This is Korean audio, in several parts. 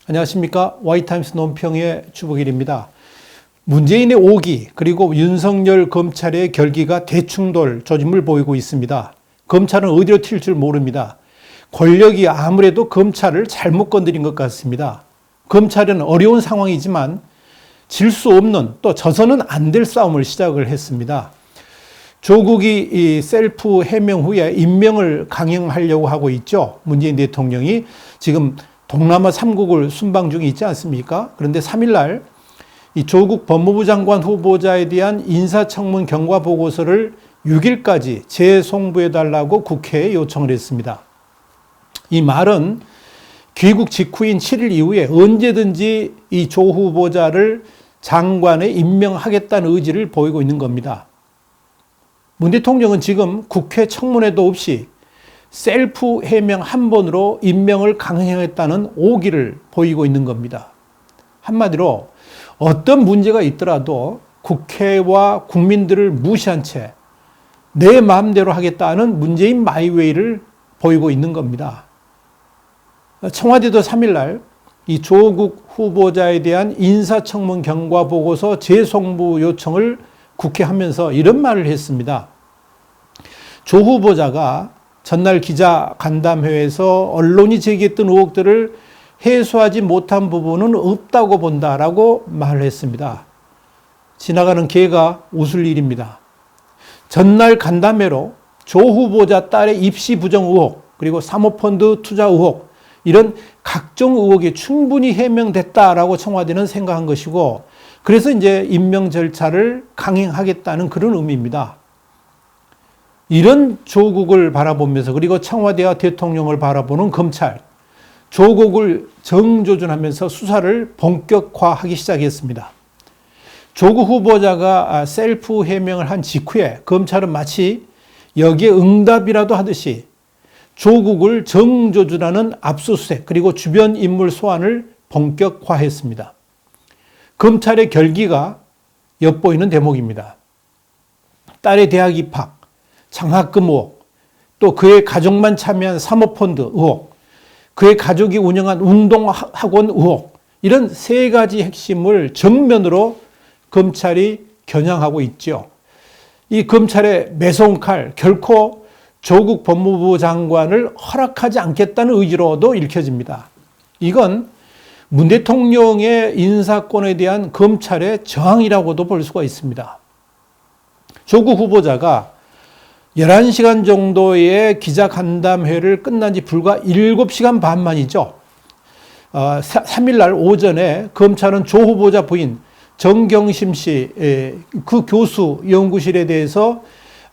안녕하십니까. 와이타임스 논평의 주복일입니다. 문재인의 5기 그리고 윤석열 검찰의 결기가 대충돌 조짐을 보이고 있습니다. 검찰은 어디로 튈 줄 모릅니다. 권력이 아무래도 검찰을 잘못 건드린 것 같습니다. 검찰은 어려운 상황이지만 질 수 없는, 또 져서는 안 될 싸움을 시작을 했습니다. 조국이 이 셀프 해명 후에 임명을 강행하려고 하고 있죠. 문재인 대통령이 지금 동남아 3국을 순방 중에 있지 않습니까? 그런데 3일날 이 조국 법무부 장관 후보자에 대한 인사청문 경과 보고서를 6일까지 재송부해달라고 국회에 요청을 했습니다. 이 말은 귀국 직후인 7일 이후에 언제든지 이 조 후보자를 장관에 임명하겠다는 의지를 보이고 있는 겁니다. 문 대통령은 지금 국회 청문회도 없이 셀프 해명 한 번으로 임명을 강행했다는 오기를 보이고 있는 겁니다. 한마디로 어떤 문제가 있더라도 국회와 국민들을 무시한 채 내 마음대로 하겠다는 문재인 마이웨이를 보이고 있는 겁니다. 청와대도 3일날 이 조국 후보자에 대한 인사청문 경과 보고서 재송부 요청을 국회하면서 이런 말을 했습니다. 조 후보자가 전날 기자 간담회에서 언론이 제기했던 의혹들을 해소하지 못한 부분은 없다고 본다라고 말을 했습니다. 지나가는 개가 웃을 일입니다. 전날 간담회로 조 후보자 딸의 입시 부정 의혹, 그리고 사모펀드 투자 의혹, 이런 각종 의혹이 충분히 해명됐다라고 청와대는 생각한 것이고, 그래서 이제 임명 절차를 강행하겠다는 그런 의미입니다. 이런 조국을 바라보면서, 그리고 청와대와 대통령을 바라보는 검찰, 조국을 정조준하면서 수사를 본격화하기 시작했습니다. 조국 후보자가 셀프 해명을 한 직후에 검찰은 마치 여기에 응답이라도 하듯이 조국을 정조준하는 압수수색, 그리고 주변 인물 소환을 본격화했습니다. 검찰의 결기가 엿보이는 대목입니다. 딸의 대학 입학, 장학금 의혹, 또 그의 가족만 참여한 사모펀드 의혹, 그의 가족이 운영한 운동학원 의혹, 이런 세 가지 핵심을 정면으로 검찰이 겨냥하고 있죠. 이 검찰의 매서운 칼, 결코 조국 법무부 장관을 허락하지 않겠다는 의지로도 읽혀집니다. 이건 문 대통령의 인사권에 대한 검찰의 저항이라고도 볼 수가 있습니다. 조국 후보자가 11시간 정도의 기자간담회를 끝난 지 불과 7시간 반 만이죠. 3일날 오전에 검찰은 조 후보자 부인 정경심 씨, 그 교수 연구실에 대해서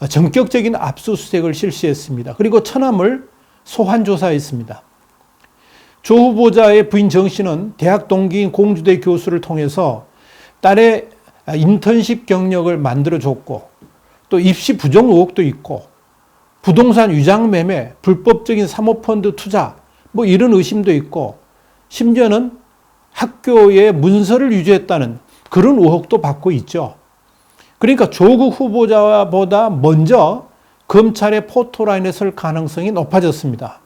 전격적인 압수수색을 실시했습니다. 그리고 처남을 소환 조사했습니다. 조 후보자의 부인 정 씨는 대학 동기인 공주대 교수를 통해서 딸의 인턴십 경력을 만들어줬고, 또 입시 부정 의혹도 있고, 부동산 위장 매매, 불법적인 사모펀드 투자, 뭐 이런 의심도 있고, 심지어는 학교에 문서를 유지했다는 그런 의혹도 받고 있죠. 그러니까 조국 후보자보다 먼저 검찰의 포토라인에 설 가능성이 높아졌습니다.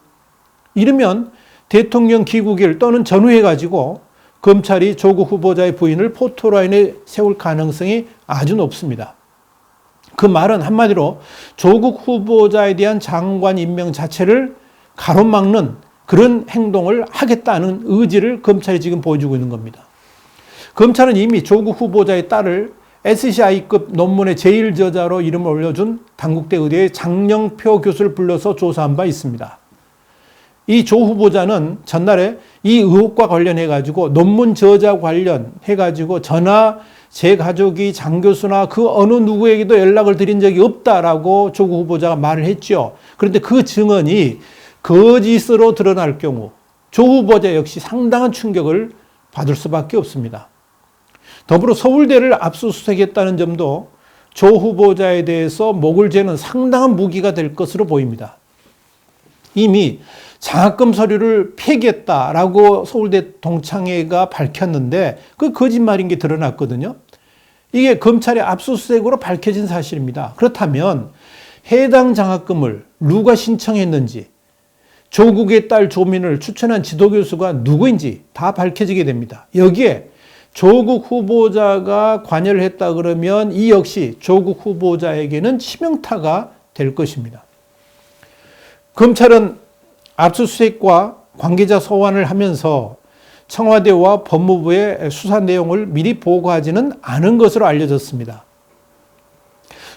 이러면 대통령 귀국일 또는 전후해가지고 검찰이 조국 후보자의 부인을 포토라인에 세울 가능성이 아주 높습니다. 그 말은 한마디로 조국 후보자에 대한 장관 임명 자체를 가로막는 그런 행동을 하겠다는 의지를 검찰이 지금 보여주고 있는 겁니다. 검찰은 이미 조국 후보자의 딸을 SCI급 논문의 제1저자로 이름을 올려준 단국대 의대의 장영표 교수를 불러서 조사한 바 있습니다. 이 조 후보자는 전날에 이 의혹과 관련해가지고 논문 저자 관련해가지고 전화 제 가족이 장 교수나 그 어느 누구에게도 연락을 드린 적이 없다라고 조국 후보자가 말을 했죠. 그런데 그 증언이 거짓으로 드러날 경우 조 후보자 역시 상당한 충격을 받을 수밖에 없습니다. 더불어 서울대를 압수수색했다는 점도 조 후보자에 대해서 목을 재는 상당한 무기가 될 것으로 보입니다. 이미 장학금 서류를 폐기했다라고 서울대 동창회가 밝혔는데 그 거짓말인 게 드러났거든요. 이게 검찰의 압수수색으로 밝혀진 사실입니다. 그렇다면 해당 장학금을 누가 신청했는지, 조국의 딸 조민을 추천한 지도교수가 누구인지 다 밝혀지게 됩니다. 여기에 조국 후보자가 관여를 했다 그러면 이 역시 조국 후보자에게는 치명타가 될 것입니다. 검찰은 압수수색과 관계자 소환을 하면서 청와대와 법무부의 수사 내용을 미리 보고하지는 않은 것으로 알려졌습니다.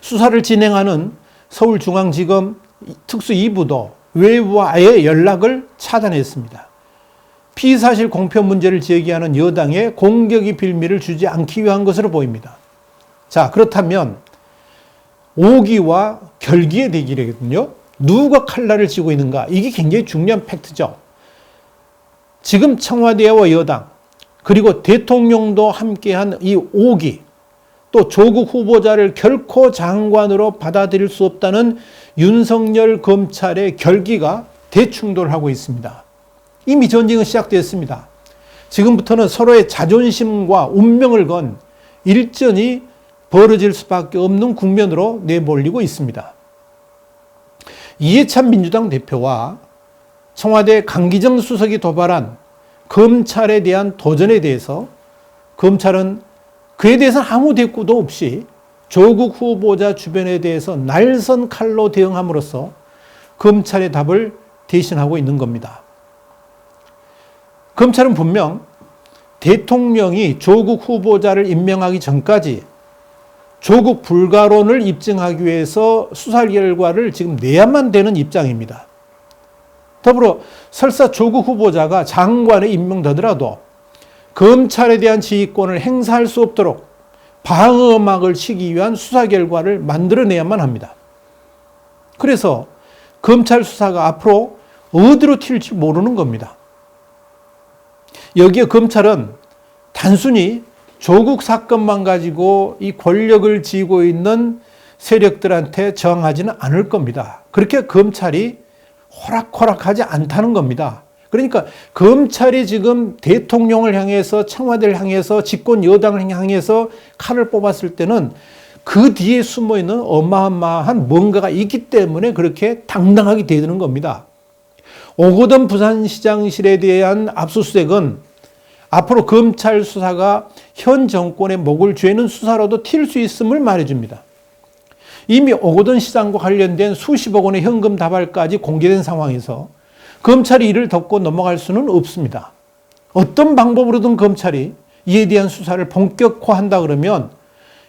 수사를 진행하는 서울중앙지검 특수 2부도 외부와 아예 연락을 차단했습니다. 피의사실 공표 문제를 제기하는 여당에 공격의 빌미를 주지 않기 위한 것으로 보입니다. 자, 그렇다면 오기와 결기의 대결이거든요. 누가 칼날을 쥐고 있는가? 이게 굉장히 중요한 팩트죠. 지금 청와대와 여당 그리고 대통령도 함께한 이 오기, 또 조국 후보자를 결코 장관으로 받아들일 수 없다는 윤석열 검찰의 결기가 대충돌하고 있습니다. 이미 전쟁은 시작됐습니다. 지금부터는 서로의 자존심과 운명을 건 일전이 벌어질 수밖에 없는 국면으로 내몰리고 있습니다. 이해찬 민주당 대표와 청와대 강기정 수석이 도발한 검찰에 대한 도전에 대해서 검찰은 그에 대해서는 아무 대꾸도 없이 조국 후보자 주변에 대해서 날선 칼로 대응함으로써 검찰의 답을 대신하고 있는 겁니다. 검찰은 분명 대통령이 조국 후보자를 임명하기 전까지 조국 불가론을 입증하기 위해서 수사 결과를 지금 내야만 되는 입장입니다. 더불어 설사 조국 후보자가 장관에 임명되더라도 검찰에 대한 지휘권을 행사할 수 없도록 방어막을 치기 위한 수사 결과를 만들어내야만 합니다. 그래서 검찰 수사가 앞으로 어디로 튈지 모르는 겁니다. 여기에 검찰은 단순히 조국 사건만 가지고 이 권력을 쥐고 있는 세력들한테 저항하지는 않을 겁니다. 그렇게 검찰이 호락호락하지 않다는 겁니다. 그러니까 검찰이 지금 대통령을 향해서 청와대를 향해서 집권 여당을 향해서 칼을 뽑았을 때는 그 뒤에 숨어있는 어마어마한 뭔가가 있기 때문에 그렇게 당당하게 대드는 겁니다. 오거돈 부산시장실에 대한 압수수색은 앞으로 검찰 수사가 현 정권의 목을 죄는 수사로도 튈 수 있음을 말해줍니다. 이미 오거돈 시장과 관련된 수십억 원의 현금 다발까지 공개된 상황에서 검찰이 이를 덮고 넘어갈 수는 없습니다. 어떤 방법으로든 검찰이 이에 대한 수사를 본격화한다 그러면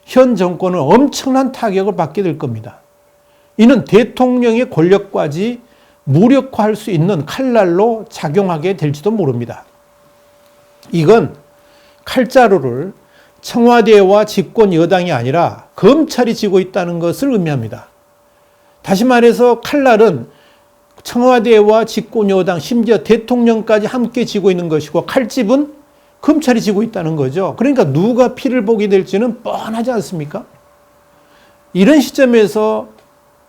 현 정권은 엄청난 타격을 받게 될 겁니다. 이는 대통령의 권력까지 무력화할 수 있는 칼날로 작용하게 될지도 모릅니다. 이건 칼자루를 청와대와 집권 여당이 아니라 검찰이 쥐고 있다는 것을 의미합니다. 다시 말해서 칼날은 청와대와 집권 여당, 심지어 대통령까지 함께 쥐고 있는 것이고 칼집은 검찰이 쥐고 있다는 거죠. 그러니까 누가 피를 보게 될지는 뻔하지 않습니까? 이런 시점에서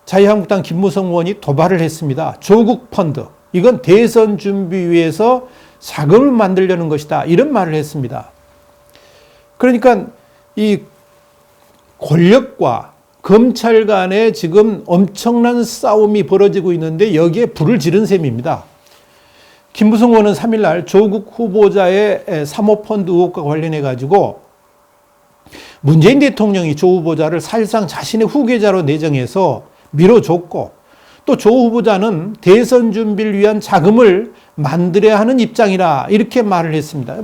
자유한국당 김무성 의원이 도발을 했습니다. 조국 펀드, 이건 대선 준비 위해서 자금을 만들려는 것이다. 이런 말을 했습니다. 그러니까 이 권력과 검찰 간에 지금 엄청난 싸움이 벌어지고 있는데 여기에 불을 지른 셈입니다. 김무성 의원은 3일날 조국 후보자의 사모펀드 의혹과 관련해 가지고 문재인 대통령이 조 후보자를 사실상 자신의 후계자로 내정해서 밀어줬고 또 조 후보자는 대선 준비를 위한 자금을 만들어야 하는 입장이라 이렇게 말을 했습니다.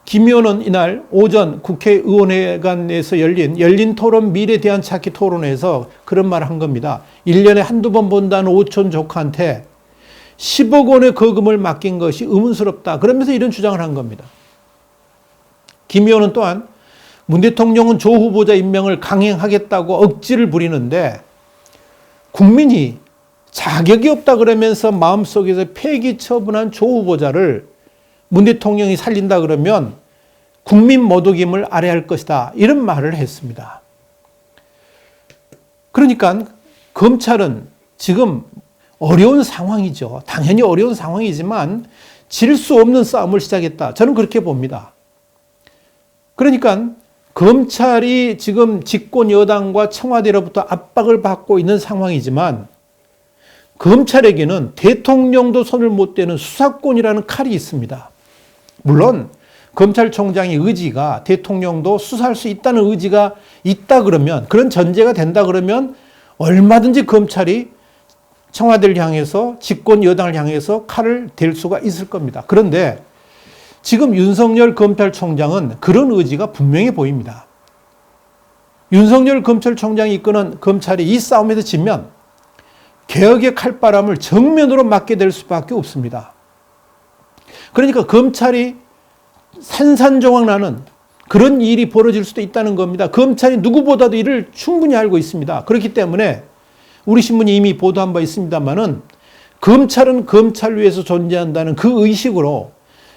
김 의원은 이날 오전 국회의원회관에서 열린 토론 미래 대안 찾기 토론에서 그런 말을 한 겁니다. 1년에 한두 번 본다는 오촌 조카한테 10억 원의 거금을 맡긴 것이 의문스럽다. 그러면서 이런 주장을 한 겁니다. 김 의원은 또한 문 대통령은 조 후보자 임명을 강행하겠다고 억지를 부리는데 국민이 자격이 없다 그러면서 마음속에서 폐기 처분한 조 후보자를 문 대통령이 살린다 그러면 국민 모독임을 알아야 할 것이다. 이런 말을 했습니다. 그러니까 검찰은 지금 어려운 상황이죠. 당연히 어려운 상황이지만 질 수 없는 싸움을 시작했다. 저는 그렇게 봅니다. 그러니까 검찰이 지금 집권 여당과 청와대로부터 압박을 받고 있는 상황이지만 검찰에게는 대통령도 손을 못 대는 수사권이라는 칼이 있습니다. 물론 검찰총장의 의지가 대통령도 수사할 수 있다는 의지가 있다 그러면, 그런 전제가 된다 그러면 얼마든지 검찰이 청와대를 향해서, 집권 여당을 향해서 칼을 댈 수가 있을 겁니다. 그런데 지금 윤석열 검찰총장은 그런 의지가 분명히 보입니다. 윤석열 검찰총장이 이끄는 검찰이 이 싸움에서 지면 개혁의 칼바람을 정면으로 맞게 될 수밖에 없습니다. 그러니까 검찰이 산산조각 나는 그런 일이 벌어질 수도 있다는 겁니다. 검찰이 누구보다도 이를 충분히 알고 있습니다. 그렇기 때문에 우리 신문이 이미 보도한 바 있습니다만은 검찰은 검찰 위에서 존재한다는 그 의식으로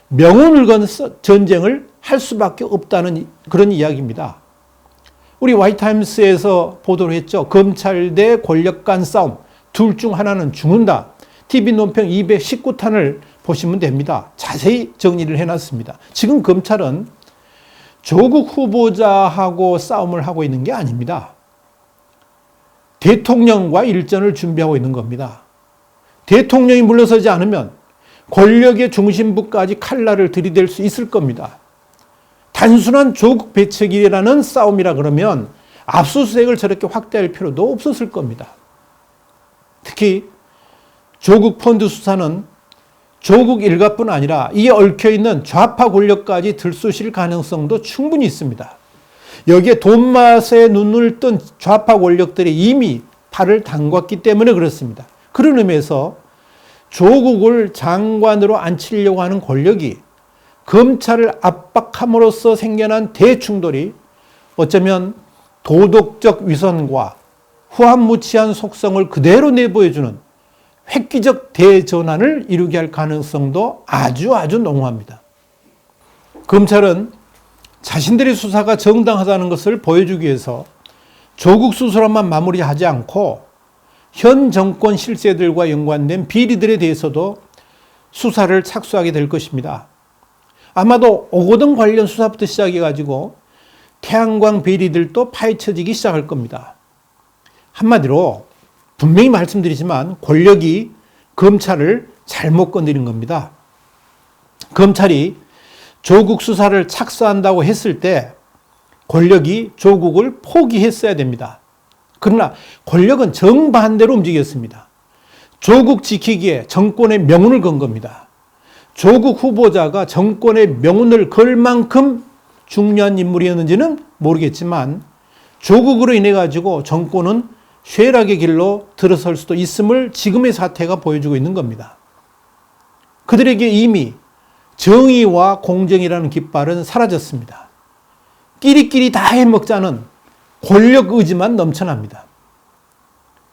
명운을 건 전쟁을 할 수밖에 없다는 그런 이야기입니다. 우리 와이타임스에서 보도를 했죠. 검찰 대 권력 간 싸움, 둘 중 하나는 죽는다. TV 논평 219탄을 보시면 됩니다. 자세히 정리를 해놨습니다. 지금 검찰은 조국 후보자하고 싸움을 하고 있는 게 아닙니다. 대통령과 일전을 준비하고 있는 겁니다. 대통령이 물러서지 않으면 권력의 중심부까지 칼날을 들이댈 수 있을 겁니다. 단순한 조국 배척이라는 싸움이라 그러면 압수수색을 저렇게 확대할 필요도 없었을 겁니다. 특히 조국 펀드 수사는 조국 일가뿐 아니라 이에 얽혀있는 좌파 권력까지 들쑤실 가능성도 충분히 있습니다. 여기에 돈맛에 눈을 뜬 좌파 권력들이 이미 팔을 담갔기 때문에 그렇습니다. 그런 의미에서 조국을 장관으로 앉히려고 하는 권력이 검찰을 압박함으로써 생겨난 대충돌이 어쩌면 도덕적 위선과 후한무치한 속성을 그대로 내보여주는 획기적 대전환을 이루게 할 가능성도 아주 농후합니다. 검찰은 자신들의 수사가 정당하다는 것을 보여주기 위해서 조국 수사로만 마무리하지 않고 현 정권 실세들과 연관된 비리들에 대해서도 수사를 착수하게 될 것입니다. 아마도 오거돈 관련 수사부터 시작해가지고 태양광 비리들도 파헤쳐지기 시작할 겁니다. 한마디로 분명히 말씀드리지만 권력이 검찰을 잘못 건드린 겁니다. 검찰이 조국 수사를 착수한다고 했을 때 권력이 조국을 포기했어야 됩니다. 그러나 권력은 정반대로 움직였습니다. 조국 지키기에 정권의 명운을 건 겁니다. 조국 후보자가 정권의 명운을 걸 만큼 중요한 인물이었는지는 모르겠지만 조국으로 인해 가지고 정권은 쇠락의 길로 들어설 수도 있음을 지금의 사태가 보여주고 있는 겁니다. 그들에게 이미 정의와 공정이라는 깃발은 사라졌습니다. 끼리끼리 다 해먹자는 권력 의지만 넘쳐납니다.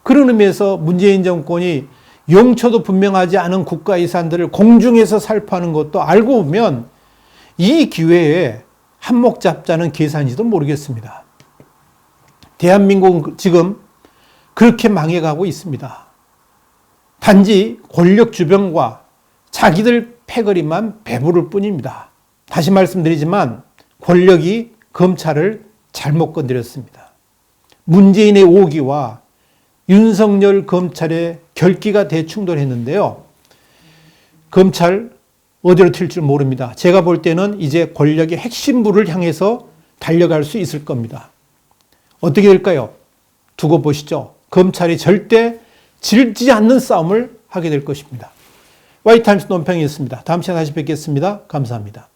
그런 의미에서 문재인 정권이 용처도 분명하지 않은 국가유산들을 공중에서 살포하는 것도 알고 보면 이 기회에 한몫 잡자는 계산인지도 모르겠습니다. 대한민국은 지금 그렇게 망해가고 있습니다. 단지 권력 주변과 자기들 패거리만 배부를 뿐입니다. 다시 말씀드리지만 권력이 검찰을 잘못 건드렸습니다. 문재인의 5기와 윤석열 검찰의 결기가 대충돌했는데요. 검찰 어디로 튈 줄 모릅니다. 제가 볼 때는 이제 권력의 핵심부를 향해서 달려갈 수 있을 겁니다. 어떻게 될까요? 두고 보시죠. 검찰이 절대 질지 않는 싸움을 하게 될 것입니다. 와이타임스 논평이었습니다. 다음 시간에 다시 뵙겠습니다. 감사합니다.